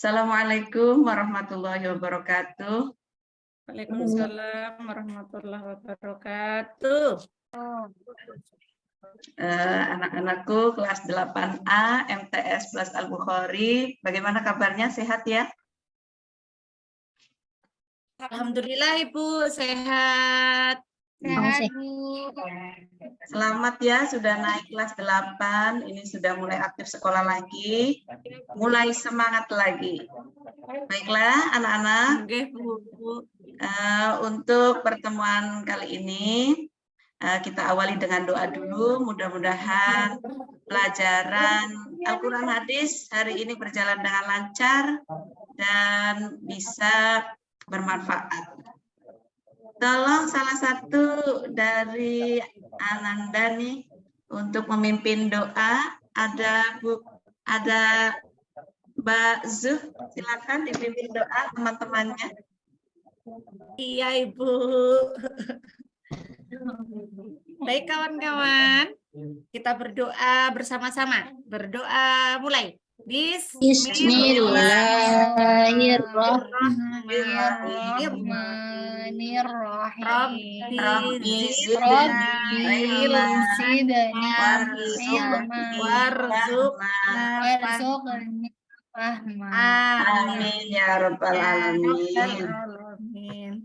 Assalamualaikum warahmatullahi wabarakatuh. Waalaikumsalam warahmatullahi wabarakatuh. Anak-anakku kelas 8A MTS Plus Al-Bukhari, bagaimana kabarnya? Sehat ya? Alhamdulillah Ibu sehat. Sehat Bu. Selamat ya, sudah naik kelas 8, ini sudah mulai aktif sekolah lagi, mulai semangat lagi. Baiklah anak-anak, Oke Bu. untuk pertemuan kali ini kita awali dengan doa dulu. Mudah-mudahan pelajaran Al-Quran Hadis hari ini berjalan dengan lancar dan bisa bermanfaat. Tolong salah satu dari Ananda nih untuk memimpin doa. Ada Mbak Zuh, silakan dipimpin doa teman-temannya. Iya Ibu. Baik kawan-kawan, kita berdoa bersama-sama. Berdoa mulai. Amin ya rabbal alamin.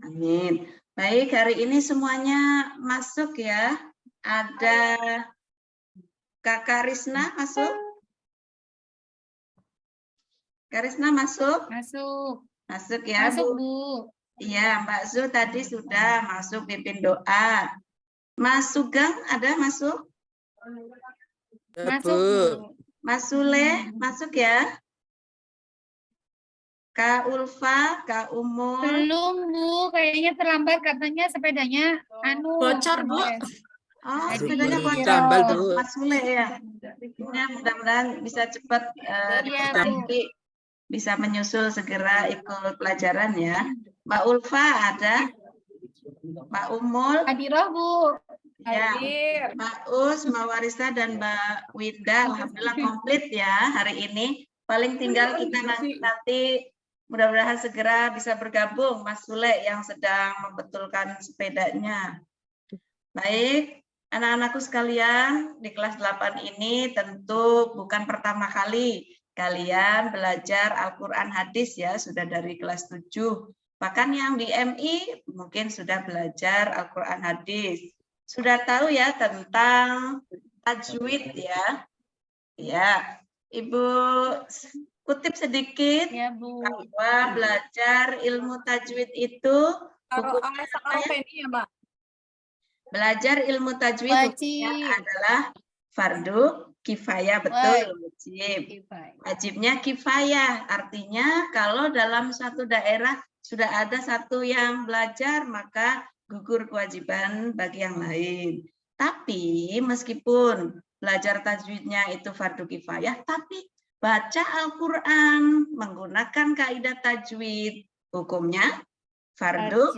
Amin. Baik, hari ini semuanya masuk ya. Ada Kakak Risna masuk? Kak Risna masuk? Masuk. Masuk ya, Masuk Bu. Bu. Iya, Mbak Zu tadi sudah masuk pimpin doa. Mas Sugeng ada masuk? Masuk Bu. Mas Sule masuk ya? Kak Ulfa, Kak Umul. Belum Bu, kayaknya terlambat katanya sepedanya Bocor, Bu. Oh, sepedanya Tambal, bocor. Mas Sule ya. Ya, mudah-mudahan bisa cepat diperbaiki, bisa menyusul segera ikut pelajaran ya. Mbak Ulfa ada? Mbak Umul? Hadirah Bu. Ya, Mbak Us, Mbak Warisa, dan Mbak Winda, alhamdulillah komplit ya hari ini. Paling tinggal kita nanti mudah-mudahan segera bisa bergabung Mas Sule yang sedang membetulkan sepedanya. Baik, anak-anakku sekalian, di kelas 8 ini tentu bukan pertama kali kalian belajar Al-Quran Hadis ya, sudah dari kelas 7. Bahkan yang di MI mungkin sudah belajar Al-Quran Hadis. Sudah tahu ya tentang tajwid ya. Ya, Ibu kutip sedikit ya, Bu. bahwa belajar ilmu tajwid itu hukumnya apa ya? Belajar ilmu tajwid hukumnya adalah fardu kifayah, betul, wajib. Wajibnya kifayah, artinya kalau dalam suatu daerah sudah ada satu yang belajar, maka gugur kewajiban bagi yang lain. Tapi meskipun belajar tajwidnya itu fardu kifayah, tapi baca Al-Quran menggunakan kaidah tajwid, hukumnya fardu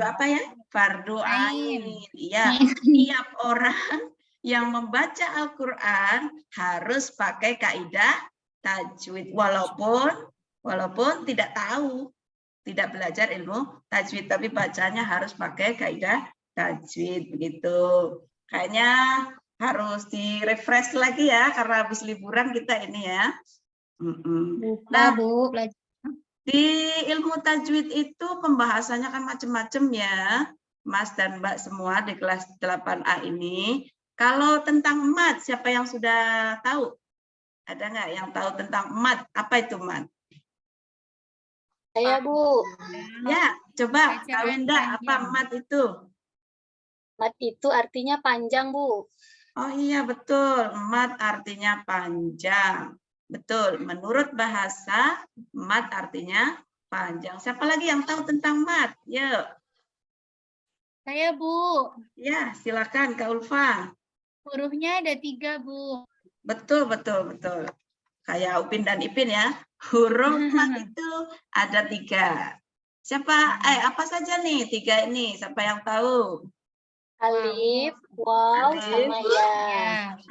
apa ya? Fardu ain. Iya, tiap orang yang membaca Al-Quran harus pakai kaidah tajwid, walaupun tidak tahu, tidak belajar ilmu tajwid, tapi bacanya harus pakai kaidah tajwid begitu. Kayaknya harus di-refresh lagi ya karena habis liburan kita ini ya. Nah, Bu, di ilmu tajwid itu pembahasannya kan macam-macam ya, Mas dan Mbak semua di kelas 8A ini. Kalau tentang mad, siapa yang sudah tahu? Ada nggak yang tahu tentang mad? Apa itu mad? Saya, Bu. Ya, coba Kak Winda, apa mad itu? Mad itu artinya panjang, Bu. Oh iya, betul. Mad artinya panjang. Betul. Menurut bahasa, mad artinya panjang. Siapa lagi yang tahu tentang mad? Yuk. Saya, Bu. Ya, silakan Kak Ulfa. Hurufnya ada 3, Bu. Betul. Kayak Upin dan Ipin ya. Huruf mad itu ada 3. Apa saja nih 3 ini? Siapa yang tahu? Alif, waw, sama ya.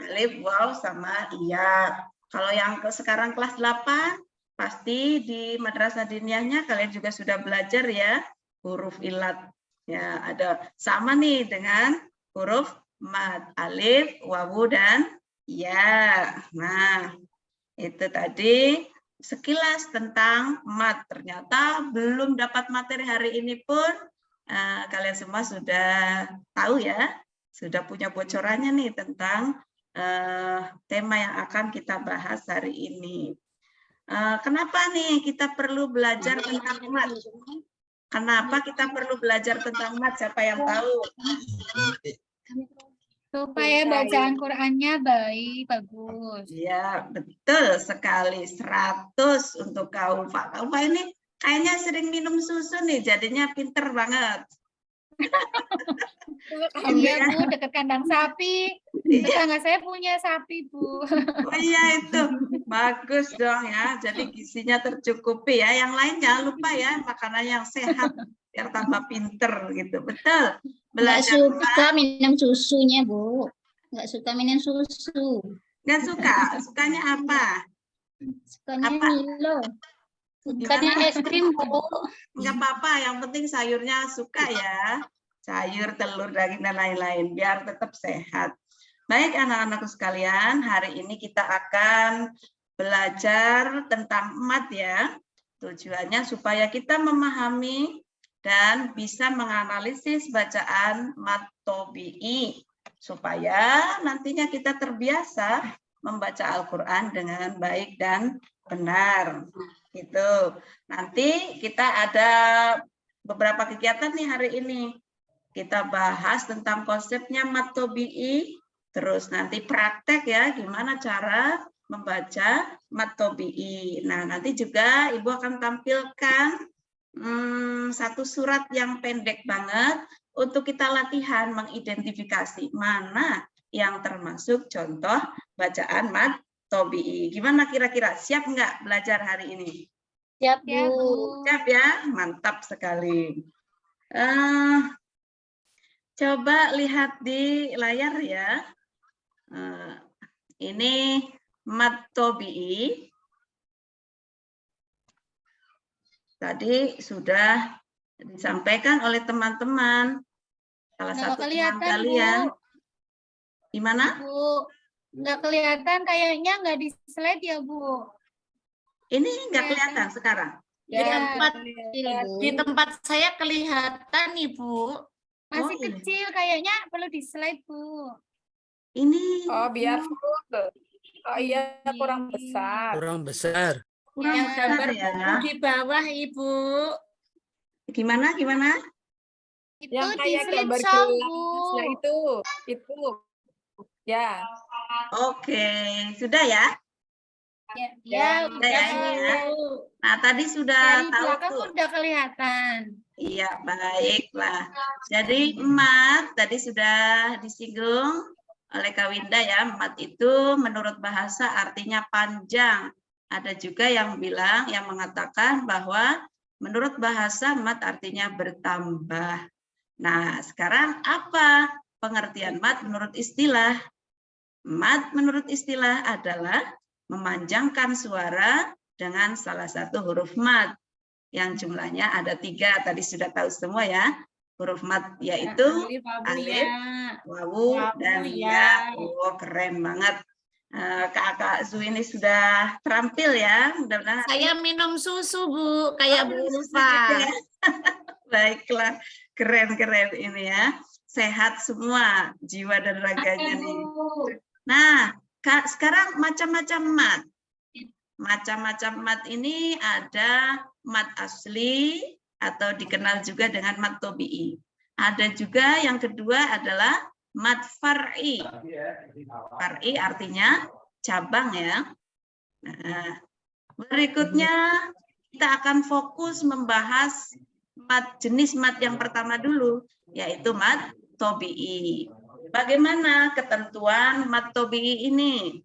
Alif, waw, sama iya. Kalau yang sekarang kelas 8, pasti di Madrasah Diniyahnya kalian juga sudah belajar ya, huruf ilat. Ya, ada sama nih dengan huruf mad, alif, wawu, dan ya. Nah, itu tadi sekilas tentang mad. Ternyata belum dapat materi hari ini pun kalian semua sudah tahu ya, sudah punya bocorannya nih tentang tema yang akan kita bahas hari ini. Kenapa nih kita perlu belajar tentang mat? Kenapa kita perlu belajar tentang mat? Siapa yang tahu? Supaya bacaan Qurannya baik, bagus. Ya, betul sekali. 100 untuk Kaufa. Kaufa ini kayaknya sering minum susu nih, jadinya pinter banget. Iya Bu, dekat kandang sapi. Iya. Tetangga saya punya sapi Bu. Oh iya itu, bagus dong ya. Jadi gizinya tercukupi ya. Yang lain jangan lupa ya, makanan yang sehat biar tambah pinter gitu. Betul. Nggak Belajar suka minum susunya, Bu. Nggak suka minum susu. nggak suka. Sukanya apa? Sukanya Apa? Milo. Bukannya es krim, Bu. Nggak apa-apa, yang penting sayurnya suka ya. Sayur, telur, daging, dan lain-lain. Biar tetap sehat. Baik anak-anakku sekalian, hari ini kita akan belajar tentang mat ya. Tujuannya supaya kita memahami dan bisa menganalisis bacaan mat tobi'i. Supaya nantinya kita terbiasa membaca Al-Quran dengan baik dan benar. Gitu. Nanti kita ada beberapa kegiatan nih hari ini. Kita bahas tentang konsepnya mat tobi'i, terus nanti praktek ya, gimana cara membaca mat tobi'i. Nah, nanti juga Ibu akan tampilkan satu surat yang pendek banget untuk kita latihan mengidentifikasi mana yang termasuk contoh bacaan mat tobi'i. Gimana kira-kira? Siap nggak belajar hari ini? Siap, Ya Bu. Bu. Siap ya? Mantap sekali. Coba lihat di layar ya. Ini mat tobi'i. Tadi sudah disampaikan oleh teman-teman. Salah Nggak satu teman kelihatan, kalian. Bu. Gimana? Bu, nggak kelihatan, kayaknya nggak di slide ya Bu. Ini nggak kelihatan sekarang. Di Ya. tempat di tempat saya kelihatan Ibu. Masih Oh, iya. kecil, kayaknya perlu di slide Bu. Ini Oh, biar full. Oh iya, kurang besar. Kurang besar. kurang Yang besar gambar ya. buku di bawah Ibu. Gimana? Gimana? Itu Yang di kayak slide gambar show gelas. Bu. Nah, itu. Ya. Oke, sudah ya? Ya, Udah ya ini ya. Bu. Nah, tadi sudah dari tahu belakang tuh. udah kelihatan. Iya, baiklah. Jadi mat tadi sudah disinggung oleh Kak Winda ya. Mat itu menurut bahasa artinya panjang. Ada juga yang bilang, yang mengatakan bahwa menurut bahasa mat artinya bertambah. Nah, sekarang apa pengertian mat menurut istilah? Mat menurut istilah adalah memanjangkan suara dengan salah satu huruf mat yang jumlahnya ada 3. Tadi sudah tahu semua ya. Huruf mat yaitu alif, wawu, dan ya. Oh, keren banget. Kakak Zu ini sudah terampil ya. Mudah-mudahan Saya minum susu Bu, kayak Bu susu Ulfa. juga ya. Baiklah, keren-keren ini ya. Sehat semua jiwa dan raganya nih. Nah, sekarang macam-macam mat. Macam-macam mat ini ada mat asli atau dikenal juga dengan mat tobi'i. Ada juga yang kedua adalah mat far'i. Far'i artinya cabang ya. Nah, berikutnya kita akan fokus membahas jenis mat yang pertama dulu, yaitu mat tobi'i. Bagaimana ketentuan mat tobi'i ini?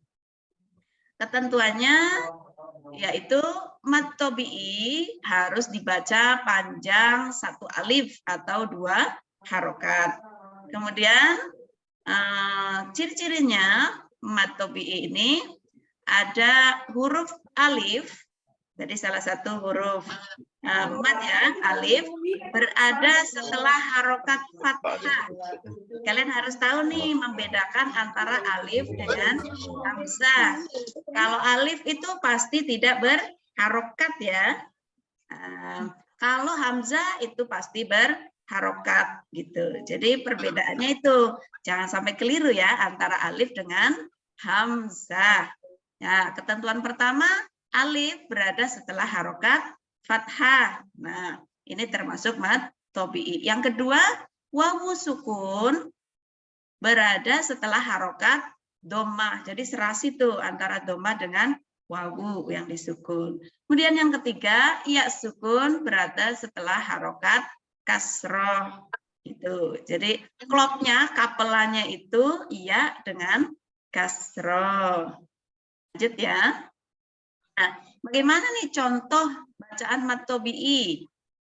Ketentuannya yaitu mat tobi'i harus dibaca panjang 1 alif atau 2 harokat. Kemudian ciri-cirinya mat tobi'i ini ada huruf alif, jadi salah satu huruf mat ya, alif, berada setelah harokat fathah. Kalian harus tahu nih, membedakan antara alif dengan hamzah. Kalau alif itu pasti tidak berharokat ya. Kalau hamzah itu pasti berharokat gitu. Jadi perbedaannya itu, jangan sampai keliru ya antara alif dengan hamzah. Ya, ketentuan pertama, alif berada setelah harokat fathah. Nah, ini termasuk mad tobi'i. Yang kedua, wawu sukun berada setelah harokat dhammah. Jadi serasi tuh antara dhammah dengan wawu yang disukun. Kemudian yang ketiga, ya sukun berada setelah harokat kasroh. Itu. Jadi klopnya, kapelannya itu iya dengan kasroh. Lanjut ya. Nah, bagaimana nih contoh bacaan mad tobi'i?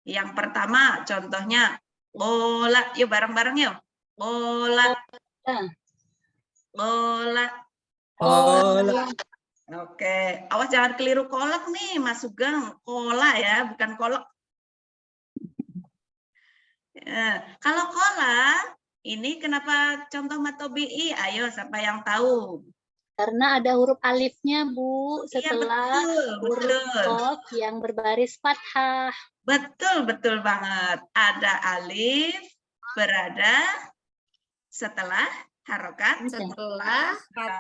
Yang pertama, contohnya qola. Yuk bareng-bareng yuk. Qola. Qola. Kolak. Oke, awas jangan keliru kolak nih, Mas Sugeng. Kola ya, bukan kolak. Ya, kalau kola, ini kenapa contoh mad tobi'i? Ayo, siapa yang tahu? Karena ada huruf alifnya, Bu, Iya, setelah huruf betul. qaf yang berbaris fathah. Betul banget. Ada alif berada setelah harokat. Setelah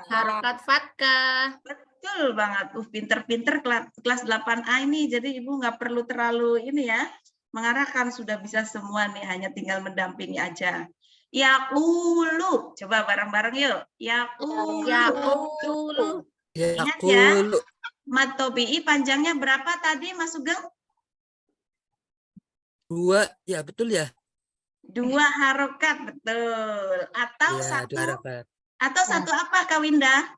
harokat fathah. Betul banget. Pinter-pinter kelas 8A ini. Jadi Ibu nggak perlu terlalu ini ya. Mengarahkan sudah bisa semua nih. Hanya tinggal mendampingi aja. Yaqulu. Coba bareng-bareng yuk. Yaqulu. Yaqulu. Ingat ya. Yakulu. Mad tobi'i panjangnya berapa tadi Mas Sugeng? 2. Ya, betul ya. 2 harokat, betul. Atau Ya, 2 harakat. satu apa Kak Winda?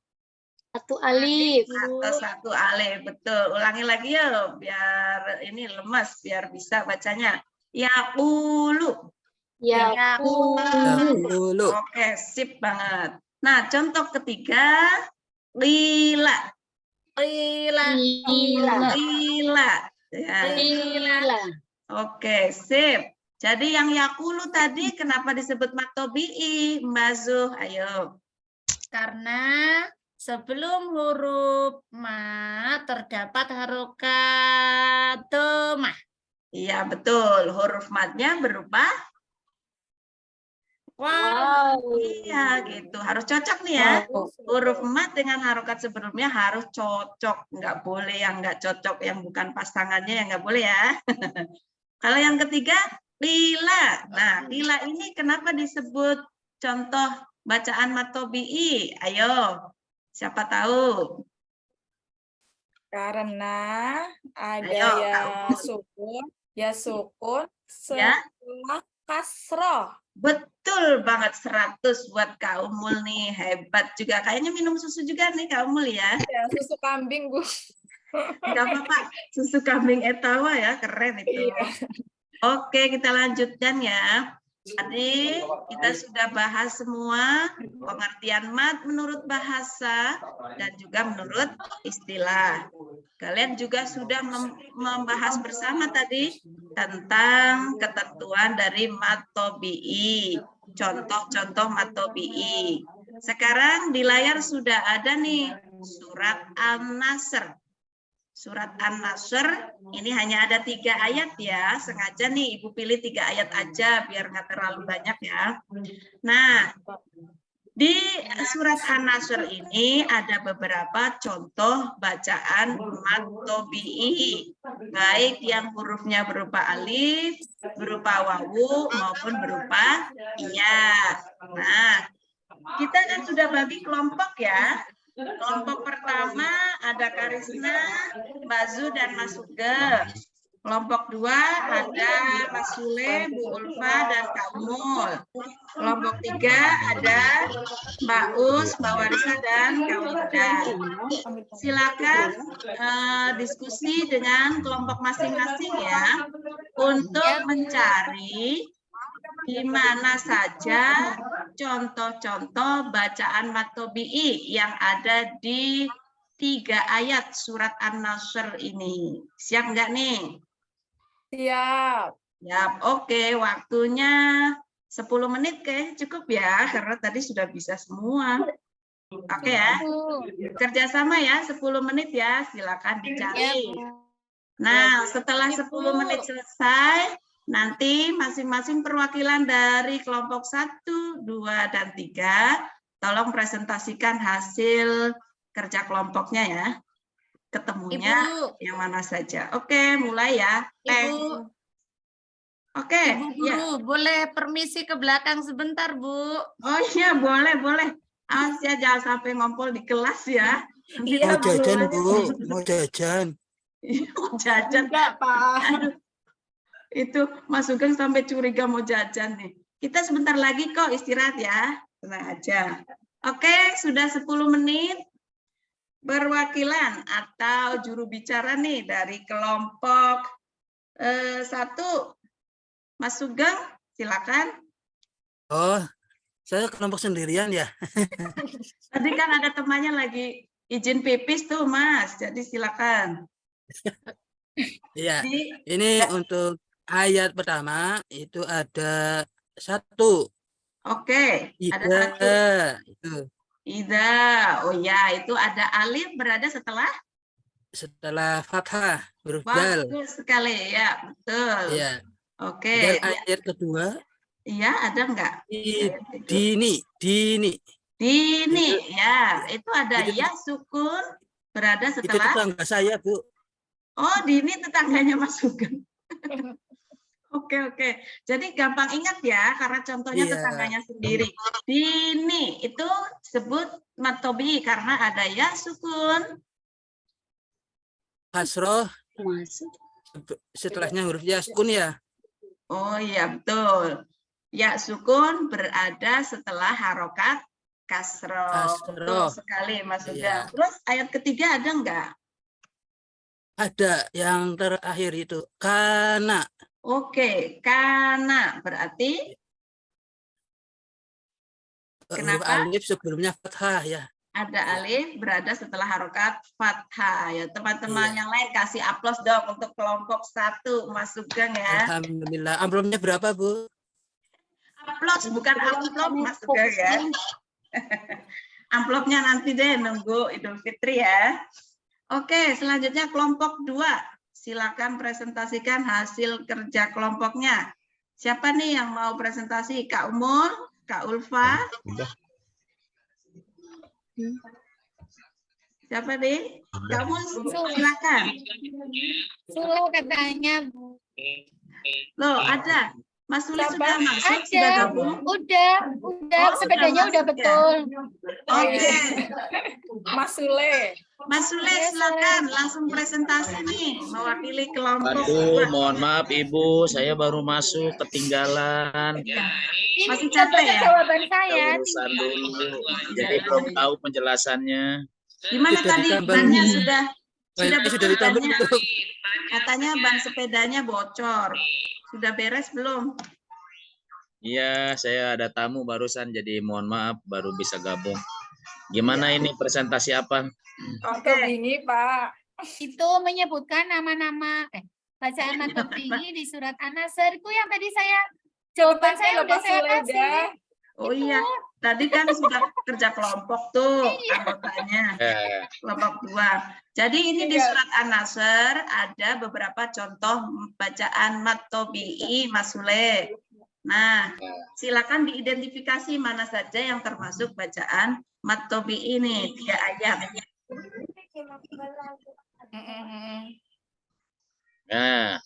1 alif. Atau 1 alif, betul. Ulangi lagi yuk, biar ini lemas, biar bisa bacanya. Yaqulu. Yakulu. Oke, sip banget. Nah, contoh ketiga, lila. Qila. Lila. Ya. Qila. Oke, sip. Jadi yang yaqulu tadi kenapa disebut mad tobi'i? Mbak Zuh, ayo. Karena sebelum huruf ma terdapat harokat dhammah. Iya, betul. Huruf madnya berupa Wow. iya gitu. Harus cocok nih ya. Huruf mad dengan harokat sebelumnya harus cocok. Nggak boleh yang nggak cocok, yang bukan pasangannya yang nggak boleh ya. Kalau yang ketiga, lila. Nah, lila ini kenapa disebut contoh bacaan mad tobi'i? Ayo, siapa tahu? Karena ada Ayo, ya sukun Ya. setelah kasroh. Betul banget, 100 buat Kak Umul nih. Hebat juga. Kayaknya minum susu juga nih Kak Umul ya. Ya, susu kambing, Bu. Enggak apa-apa. Susu kambing etawa ya, keren itu. Iya. Oke, kita lanjutkan ya. Tadi kita sudah bahas semua pengertian mad menurut bahasa dan juga menurut istilah. Kalian juga sudah membahas bersama tadi tentang ketentuan dari mad tobi'i, contoh-contoh mad tobi'i. Sekarang di layar sudah ada nih surat An-Nasr. Surat An-Nasr ini hanya ada 3 ayat ya. Sengaja nih Ibu pilih 3 ayat aja biar nggak terlalu banyak ya. Nah, di surat An-Nasr ini ada beberapa contoh bacaan mad tobi'i. Baik yang hurufnya berupa alif, berupa wawu, maupun berupa iya. Nah, kita kan sudah bagi kelompok ya. Kelompok pertama ada Karisna, Mbak Zu, dan Mas Sugeng. Kelompok 2 ada Mas Sule, Bu Ulfa, dan Kak Umul. Kelompok 3 ada Mbak Us, Mbak Warisa, dan Kak Winda. Silakan diskusi dengan kelompok masing-masing ya untuk mencari di mana saja contoh-contoh bacaan mad tobi'i yang ada di 3 ayat surat An-Nasr ini. Siap nggak nih? Siap. Siap. Oke, waktunya 10 menit kayaknya cukup ya, karena tadi sudah bisa semua. Oke ya, Bu. kerjasama ya, 10 menit ya, silakan Ya, dicari. Bu. Nah, setelah Ibu. 10 menit selesai, nanti masing-masing perwakilan dari kelompok 1, 2, dan 3, tolong presentasikan hasil kerja kelompoknya ya. Ketemunya Ibu, yang mana saja. Oke, mulai ya. Ibu, Oke, Ibu ya. Guru, boleh permisi ke belakang sebentar, Bu? Oh iya, boleh, boleh. Awas ya, jangan sampai ngompol di kelas ya. Nanti Iya, Mau teman jajan, lain- Bu. Mau jajan. Mau jajan. Enggak, Pak. Aduh, itu Mas Sugeng sampai curiga mau jajan nih. Kita sebentar lagi kok istirahat ya. Tenang aja. Oke, sudah 10 menit. Perwakilan atau juru bicara nih dari kelompok 1. Mas Sugeng, silakan. Oh, saya kelompok sendirian ya. Tadi kan ada temannya lagi izin pipis tuh, Mas. Jadi silakan. Iya. Di- Ini Ya. untuk ayat pertama itu ada 1. Oke, ada Ida. 1. Itu. Ida. Oh ya, itu ada alif berada setelah. Setelah fathah, huruf dal. Bagus sekali ya, betul. Iya. Oke, Dan ya, ayat kedua, iya ada enggak? Ayat itu. dini. Dini, ya, itu ada Itu- ya sukun berada Itu setelah. tetangga saya, Bu. Oh, Dini tetangganya Mas Sugeng. Oke. Jadi gampang ingat ya, karena contohnya Iya. tetangganya sendiri. Dini itu sebut matobi karena ada ya sukun. Hasroh, Masuk. setelahnya huruf ya sukun ya. Oh iya, betul. Ya sukun berada setelah harokat kasroh. Betul Kasroh. sekali, Mas Sugeng. Iya. Terus ayat ketiga ada enggak? Ada yang terakhir itu kana. Oke, karena berarti Huruf Kenapa? alif sebelumnya fathah ya. ada alif berada setelah harokat fathah. Ya, teman-teman Iya. yang lain kasih aplaus dong untuk kelompok 1, Mas Sugeng ya. Alhamdulillah. Amplopnya berapa, Bu? Aplaus bukan amplop, Mas Sugeng ya. Amplopnya nanti deh nunggu Idul Fitri ya. Oke, selanjutnya kelompok 2. Silakan presentasikan hasil kerja kelompoknya. Siapa nih yang mau presentasi? Kak Umul, Kak Ulfa? Siapa nih? Kak Umul, silakan. Sulu katanya, Bu. Loh, ada. Mas Suli Siapa? sudah masuk, Ada. sudah gabung? Udah, Oh, sepedanya sudah udah masuk ya? betul. Oke. Mas Sule. Mas Sule, silakan langsung presentasi nih, mewakili kelompok Aduh, 2. mohon maaf Ibu, saya baru masuk, ketinggalan. Ini Masih capek contohnya ya? jawaban saya. Urusan dulu, Iya, jadi iya, belum iya. tahu penjelasannya. Gimana Sudah tadi ditambah. bannya sudah Banyak betul sudah ditambah bannya? belum? Katanya ban sepedanya bocor. Sudah beres belum? Iya, saya ada tamu barusan, jadi mohon maaf baru bisa gabung. Gimana ini presentasi apa? Oke. Ini, Pak. Itu menyebutkan nama-nama bacaan matobi di surat An-Nasr itu yang tadi saya jawaban saya udah saya kasih. Oh iya, tadi kan sudah kerja kelompok tuh anggotanya. Kelompok 2. Jadi ini di surat An-Nasr ada beberapa contoh bacaan mat tobi'i, Mas Sule. Nah, silakan diidentifikasi mana saja yang termasuk bacaan mat tobi'i ini 3 ayat. Nah,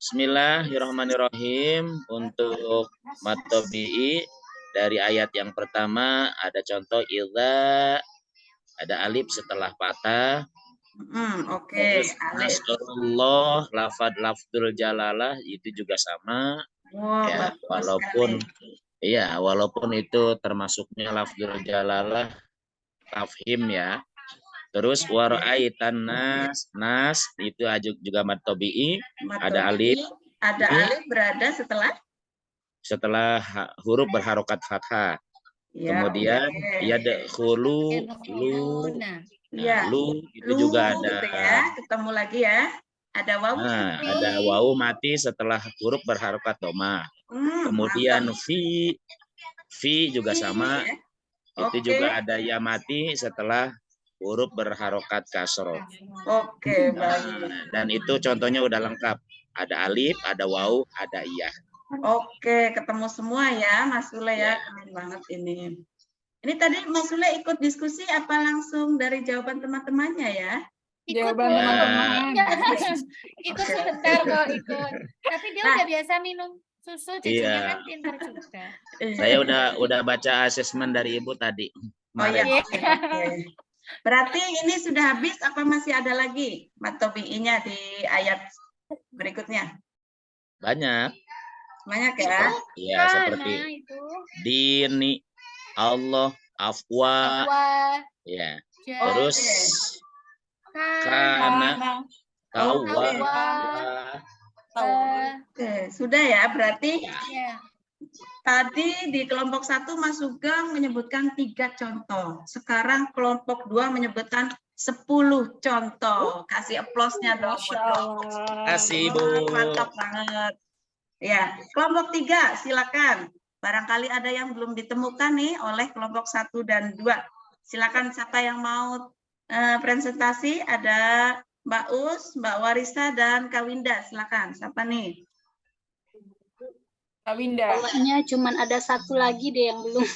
Bismillahirrahmanirrahim. Untuk matobi'i dari ayat yang pertama ada contoh idza, ada alif setelah patah. Oke, Terus alif. Nasrullah, lafadzul jalalah itu juga sama. Wow, Ya, bagus walaupun sekali. walaupun itu termasuknya lafdzul jalalah tafhim ya. Terus waraitan nas itu juga mad tabi'i, Mat ada tobi'i, alif. ada alif berada setelah huruf berharokat fathah. ya, Kemudian oke. yadkhulu lu Yadkhuluna. Iya. Lu itu Lu juga ada. gitu ya, ketemu lagi ya. Ada wawu Nah, seperti ada wawu mati setelah huruf berharokat doma. Kemudian mantap. fi juga sama. Ya. Itu Oke. juga ada ya mati setelah huruf berharokat kasroh. Oke, Nah, baik. dan itu contohnya udah lengkap. Ada alif, ada wawu, ada iya. Oke, ketemu semua ya, Mas Sule ya. Ya. Keren banget ini. Ini tadi Mas Sule ikut diskusi apa langsung dari jawaban teman-temannya ya? Ikut Jawaban Bu. teman-teman. Ikut sebentar kok ikut. Tapi dia Nah. udah biasa minum susu, cucunya Iya. kan pintar juga. Saya udah baca asesmen dari Ibu tadi. Oh ya, Kemarin. oke. Berarti ini sudah habis apa masih ada lagi matobi'inya di ayat berikutnya? Banyak. Banyak ya? Iya, Nah, seperti itu. dini, Allah, afwa. Wah, Ya. ja- Terus kan, kana, tawa. Oke, sudah ya. Berarti ya. tadi di kelompok 1 Mas Sugeng menyebutkan 3 contoh. Sekarang kelompok 2 menyebutkan 10 contoh. Kasih aplausnya dong. Masya Allah. Kasih, Bu. Mantap banget. Ya, kelompok 3 silakan. Barangkali ada yang belum ditemukan nih oleh kelompok 1 dan 2. Silakan siapa yang mau presentasi, ada Mbak Us, Mbak Warisa, dan Kak Winda. Silakan, siapa nih? Kak Winda. Pokoknya cuman ada satu lagi deh yang belum.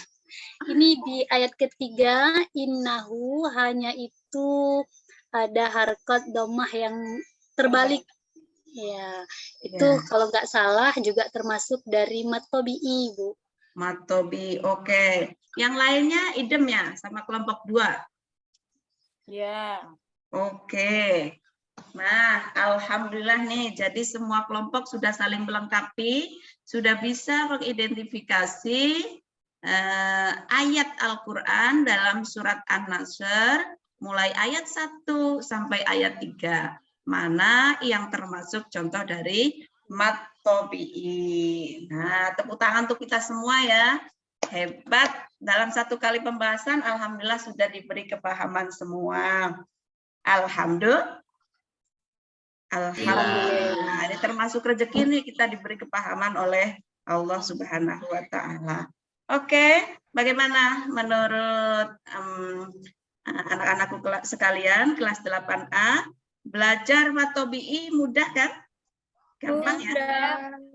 Ini di ayat ketiga, innahu hanya itu ada harkat domah yang terbalik. Ya, itu Ya. kalau nggak salah juga termasuk dari matobi'i, Bu. Matobi, oke. Yang lainnya idem ya, sama kelompok 2. Ya. Oke. Nah, alhamdulillah nih, jadi semua kelompok sudah saling melengkapi, sudah bisa mengidentifikasi ayat Al-Quran dalam surat An-Nasr, mulai ayat 1 sampai ayat 3. Mana yang termasuk contoh dari matobi'i. Nah, tepuk tangan untuk kita semua ya. Hebat. Dalam satu kali pembahasan, alhamdulillah sudah diberi kepahaman semua. Alhamdulillah. Alhamdulillah. Ini termasuk rezeki nih kita diberi kepahaman oleh Allah Subhanahu wa taala. Oke, bagaimana menurut anak-anakku sekalian kelas 8A? Belajar matobi'i mudah kan? Gampang ya?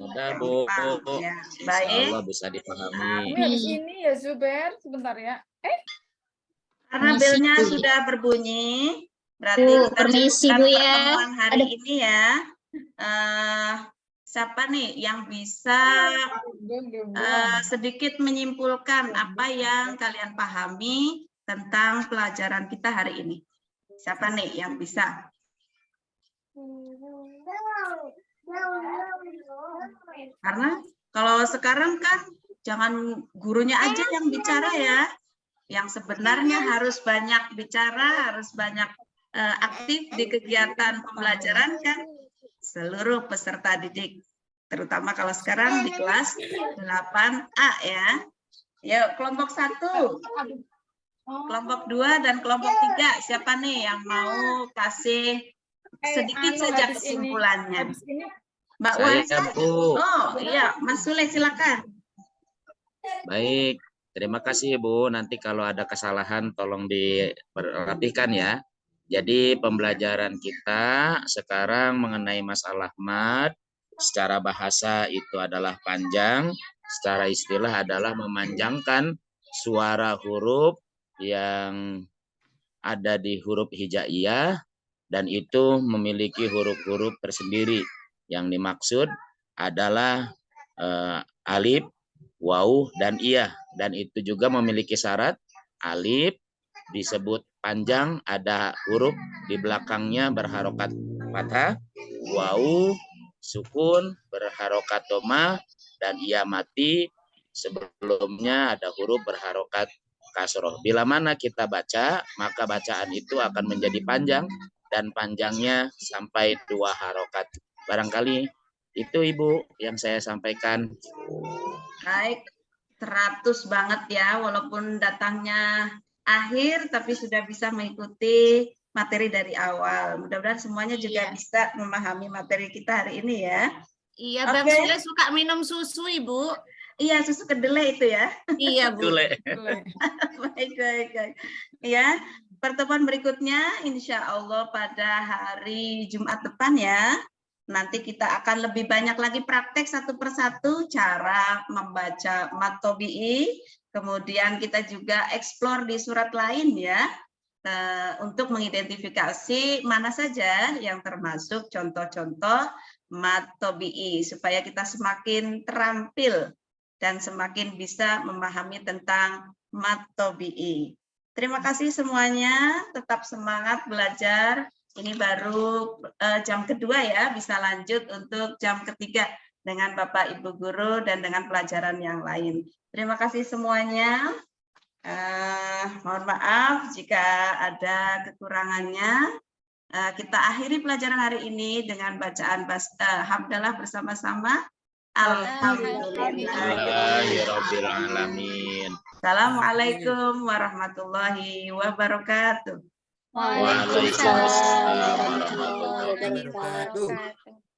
Mudah, Bu. Gampang, ya. Insya Baik. Allah bisa dipahami. Ini habis ini ya Zuber, sebentar ya. Karena Permisi, belnya Bu. sudah berbunyi, berarti Bu, kita permisi, cukupkan Bu, ya. pertemuan hari Ada- ini ya. Siapa nih yang bisa sedikit menyimpulkan apa yang kalian pahami tentang pelajaran kita hari ini? Siapa nih yang bisa? Karena kalau sekarang kan jangan gurunya aja yang bicara ya. Yang sebenarnya harus banyak bicara, harus banyak aktif di kegiatan pembelajaran kan seluruh peserta didik. Terutama kalau sekarang di kelas 8A ya. Ya, kelompok 1, kelompok 2 dan kelompok 3. Siapa nih yang mau kasih sedikit saja kesimpulannya? Habis ini Mbak Saya, Warisa? Bu. Oh iya, Mas Sule silakan. Baik. Terima kasih, Bu. Nanti kalau ada kesalahan tolong diperhatikan ya. Jadi pembelajaran kita sekarang mengenai masalah mad, secara bahasa itu adalah panjang, secara istilah adalah memanjangkan suara huruf yang ada di huruf hijaiyah dan itu memiliki huruf-huruf tersendiri. Yang dimaksud adalah alif, waw, dan iya. Dan itu juga memiliki syarat. Alif disebut panjang, ada huruf di belakangnya berharokat fathah. Waw, sukun, berharokat doma, dan iya mati. Sebelumnya ada huruf berharokat kasroh. Bila mana kita baca, maka bacaan itu akan menjadi panjang. Dan panjangnya sampai 2 harokat. Barangkali itu Ibu yang saya sampaikan. Baik, 100 banget ya, walaupun datangnya akhir tapi sudah bisa mengikuti materi dari awal. Mudah-mudahan semuanya juga Iya. bisa memahami materi kita hari ini ya. Iya, Oke. Bang Sule suka minum susu, Ibu. Iya, susu kedelai itu ya. Iya, Bu. Sule. Baik, baik, baik. Ya, pertemuan berikutnya insya Allah pada hari Jumat depan ya. Nanti kita akan lebih banyak lagi praktek satu persatu cara membaca mat tobi'i. Kemudian kita juga eksplor di surat lain ya. Untuk mengidentifikasi mana saja yang termasuk contoh-contoh mat tobi'i. Supaya kita semakin terampil dan semakin bisa memahami tentang mat tobi'i. Terima kasih semuanya, tetap semangat belajar. Ini baru jam kedua ya, bisa lanjut untuk jam ketiga dengan Bapak Ibu Guru dan dengan pelajaran yang lain. Terima kasih semuanya. Mohon maaf jika ada kekurangannya. Kita akhiri pelajaran hari ini dengan bacaan hamdalah bersama-sama. Alhamdulillahirabbil alamin. Assalamualaikum warahmatullahi wabarakatuh. Waalaikumsalam warahmatullahi warahmatullahi wabarakatuh.